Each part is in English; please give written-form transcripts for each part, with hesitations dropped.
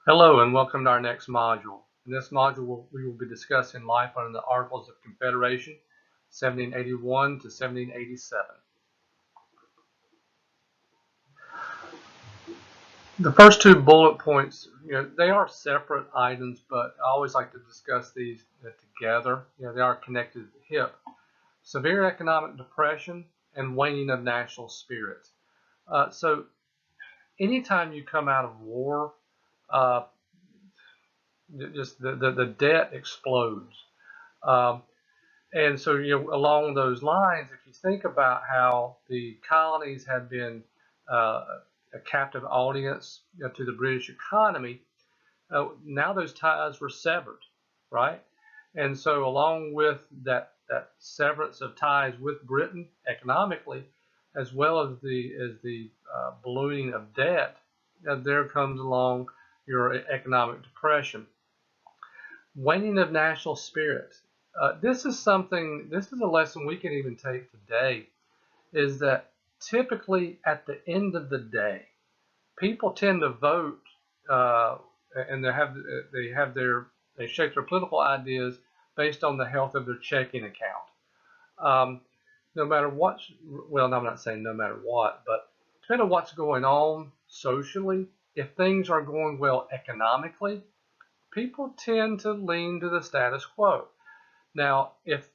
Hello and welcome to our next module. In this module, we will be discussing life under the Articles of Confederation, 1781 to 1787. The first two bullet points, they are separate items, but I always like to discuss these together. They are connected at the hip. Severe economic depression and waning of national spirit. So anytime you come out of war, uh, just the debt explodes. Um, And so, along those lines, if you think about how the colonies had been a captive audience to the British economy, now those ties were severed, right? And so, along with that severance of ties with Britain economically, as well as the ballooning of debt, there comes along your economic depression, waning of national spirit. This is something, this is a lesson we can even take today, is that typically at the end of the day, people tend to vote uh, and they shape their political ideas based on the health of their checking account. No matter what, well, I'm not saying no matter what, but depending on what's going on socially, if things are going well economically, people tend to lean to the status quo. Now, if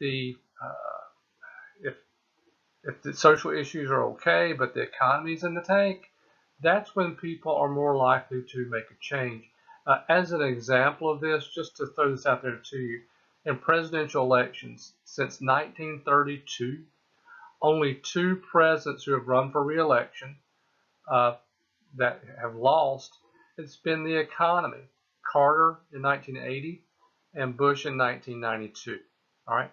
if the social issues are okay, but the economy's in the tank, that's when people are more likely to make a change. As an example of this, just to throw this out there to you, in presidential elections since 1932, only two presidents who have run for re-election uh, that have lost, it's been the economy. Carter in 1980 and Bush in 1992. All right.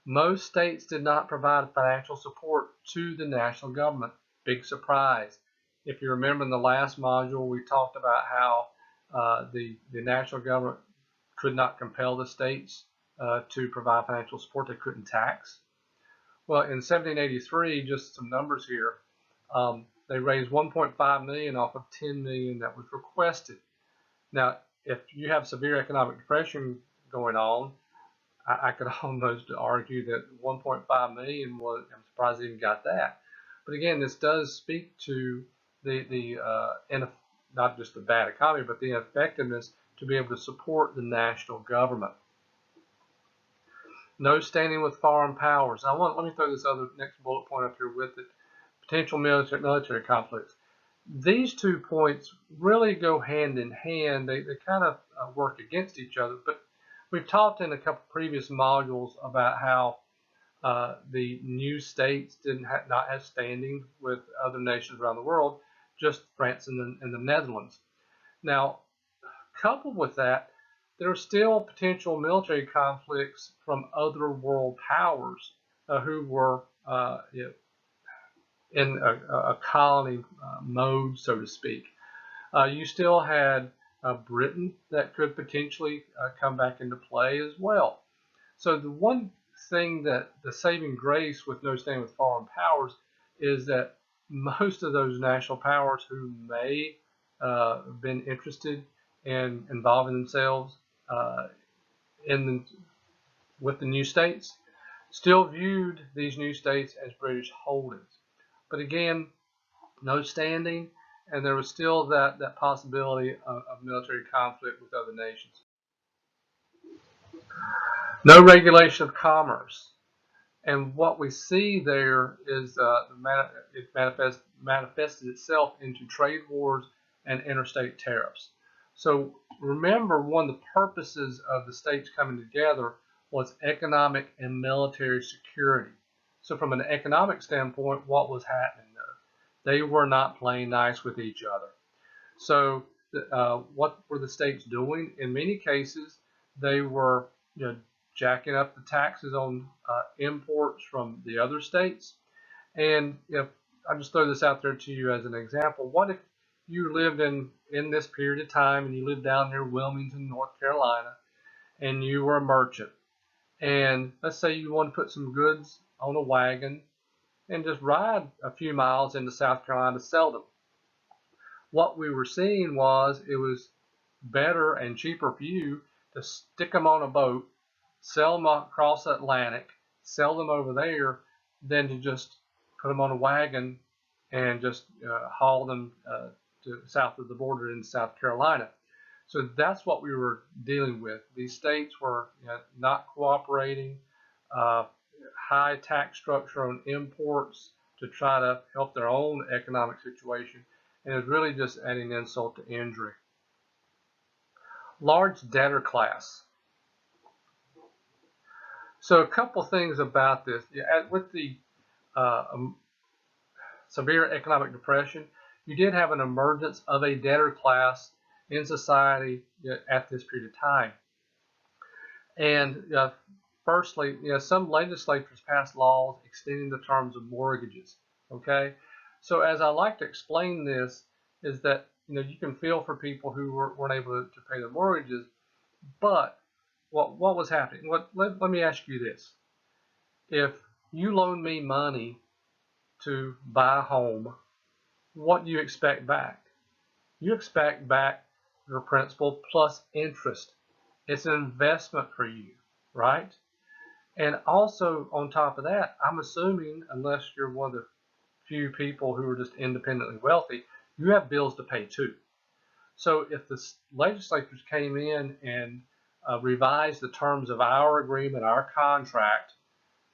Most states did not provide financial support to the national government. Big surprise. If you remember in the last module, we talked about how the national government could not compel the states to provide financial support. They couldn't tax. Well, in 1783, just some numbers here, they raised 1.5 million off of 10 million that was requested. Now, if you have severe economic depression going on, I could almost argue that 1.5 million was. I'm surprised they even got that. But again, this does speak to the not just the bad economy, but the ineffectiveness to be able to support the national government. No standing with foreign powers. Let me throw this other next bullet point up here with it. Potential military conflicts. These 2 points really go hand in hand. They kind of work against each other, but we've talked in a couple previous modules about how the new states not have standing with other nations around the world, just France and the Netherlands. Now, coupled with that, there are still potential military conflicts from other world powers who were in a colony mode, so to speak. You still had Britain that could potentially come back into play as well. So the one thing that the saving grace with no standing with foreign powers is that most of those national powers who may have been interested in involving themselves uh, in the, with the new states still viewed these new states as British holdings. But again, no standing, and there was still that possibility of military conflict with other nations. No regulation of commerce. And what we see there is it manifested itself into trade wars and interstate tariffs. So remember, one of the purposes of the states coming together was economic and military security. So from an economic standpoint, what was happening there? They were not playing nice with each other. So what were the states doing? In many cases, they were jacking up the taxes on imports from the other states. And if I just throw this out there to you as an example, what if you lived in this period of time and you lived down near Wilmington, North Carolina, and you were a merchant, and let's say you want to put some goods on a wagon and just ride a few miles into South Carolina to sell them. what we were seeing was it was better and cheaper for you to stick them on a boat, sell them across the Atlantic, sell them over there, than to just put them on a wagon and just haul them to south of the border in South Carolina. So that's what we were dealing with. These states were not cooperating, uh, high tax structure on imports to try to help their own economic situation, and it was really just adding insult to injury. Large debtor class. So a couple things about this. With the uh, severe economic depression, you did have an emergence of a debtor class in society at this period of time. And firstly, some legislatures passed laws extending the terms of mortgages. Okay, so as I like to explain this, is that you can feel for people who weren't able to pay their mortgages, but what was happening? Let me ask you this: if you loan me money to buy a home, what do you expect back? You expect back your principal plus interest. It's an investment for you, right? And also on top of that, I'm assuming, unless you're one of the few people who are just independently wealthy, you have bills to pay too. So if the legislatures came in and revised the terms of our agreement, our contract,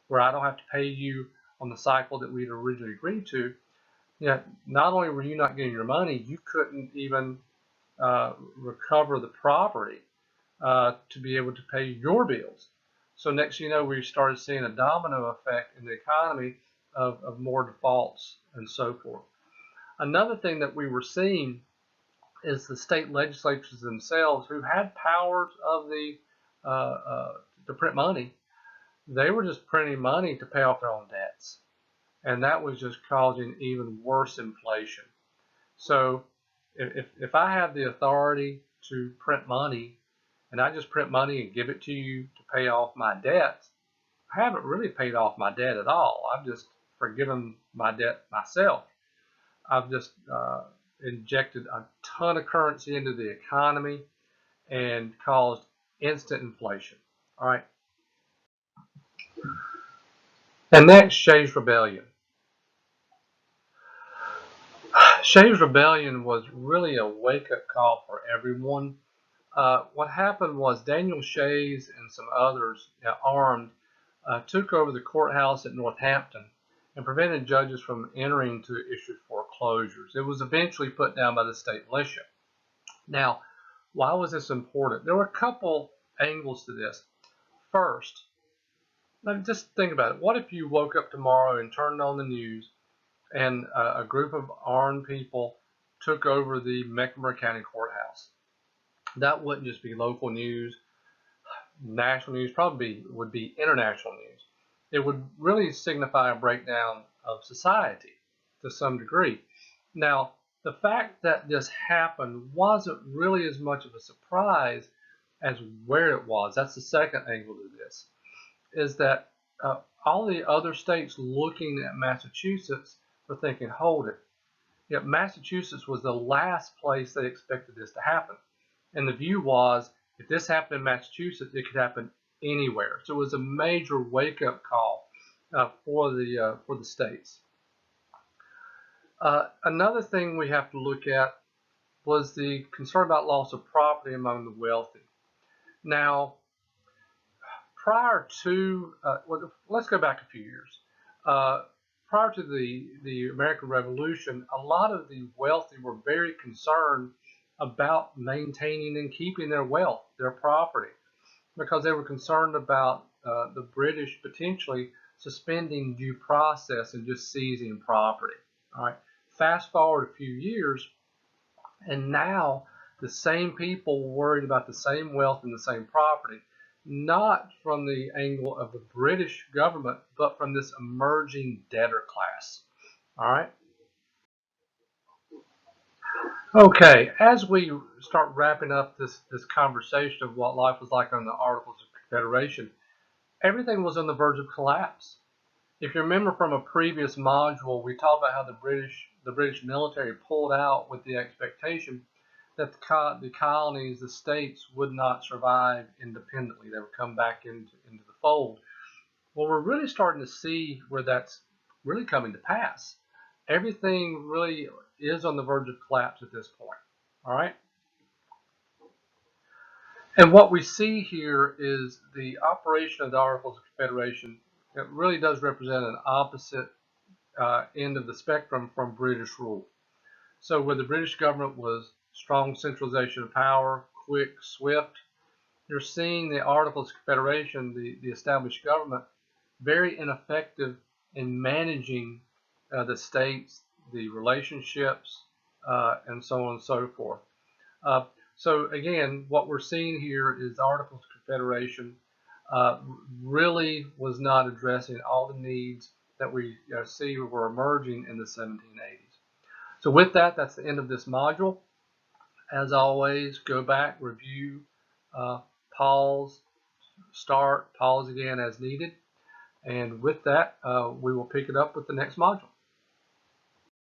where I don't have to pay you on the cycle that we'd originally agreed to, not only were you not getting your money, you couldn't even recover the property to be able to pay your bills. So next you know, we started seeing a domino effect in the economy of more defaults and so forth. Another thing that we were seeing is the state legislatures themselves, who had powers of the to print money. They were just printing money to pay off their own debts, and that was just causing even worse inflation. So if I have the authority to print money, and I just print money and give it to you to pay off my debts, I haven't really paid off my debt at all. I've just forgiven my debt myself. I've just injected a ton of currency into the economy and caused instant inflation. All right. And next, Shays' Rebellion. Shays' Rebellion was really a wake-up call for everyone. What happened was Daniel Shays and some others, armed, took over the courthouse at Northampton and prevented judges from entering to issue foreclosures. It was eventually put down by the state militia. Now, why was this important? There were a couple angles to this. First, just think about it. What if you woke up tomorrow and turned on the news and a group of armed people took over the Mecklenburg County Courthouse? That wouldn't just be local news, national news, probably would be international news. It would really signify a breakdown of society to some degree. Now, the fact that this happened wasn't really as much of a surprise as where it was. That's the second angle to this, is that all the other states looking at Massachusetts were thinking, hold it. Yet Massachusetts was the last place they expected this to happen. And the view was, if this happened in Massachusetts, it could happen anywhere. So it was a major wake-up call for the states. Another thing we have to look at was the concern about loss of property among the wealthy. Now, prior to, well, let's go back a few years. Prior to the American Revolution, a lot of the wealthy were very concerned about maintaining and keeping their wealth, their property, because they were concerned about the British potentially suspending due process and just seizing property. All right. Fast forward a few years, and now the same people worried about the same wealth and the same property, not from the angle of the British government, but from this emerging debtor class. All right. Okay, as we start wrapping up this conversation of what life was like on the Articles of Confederation, everything was on the verge of collapse. If you remember from a previous module, we talked about how the British the British military pulled out with the expectation that the colonies, the states, would not survive independently. They would come back into the fold. Well, we're really starting to see where that's really coming to pass. Everything really is on the verge of collapse at this point. All right. And what we see here is the operation of the Articles of Confederation. It really does represent an opposite end of the spectrum from British rule. So where the British government was strong centralization of power, quick, swift, you're seeing the Articles of Confederation, the established government, very ineffective in managing the states, the relationships, and so on and so forth. So again, what we're seeing here is the Articles of Confederation really was not addressing all the needs that we see were emerging in the 1780s. So with that, that's the end of this module. As always, go back, review, pause, start, pause again as needed. And with that, we will pick it up with the next module.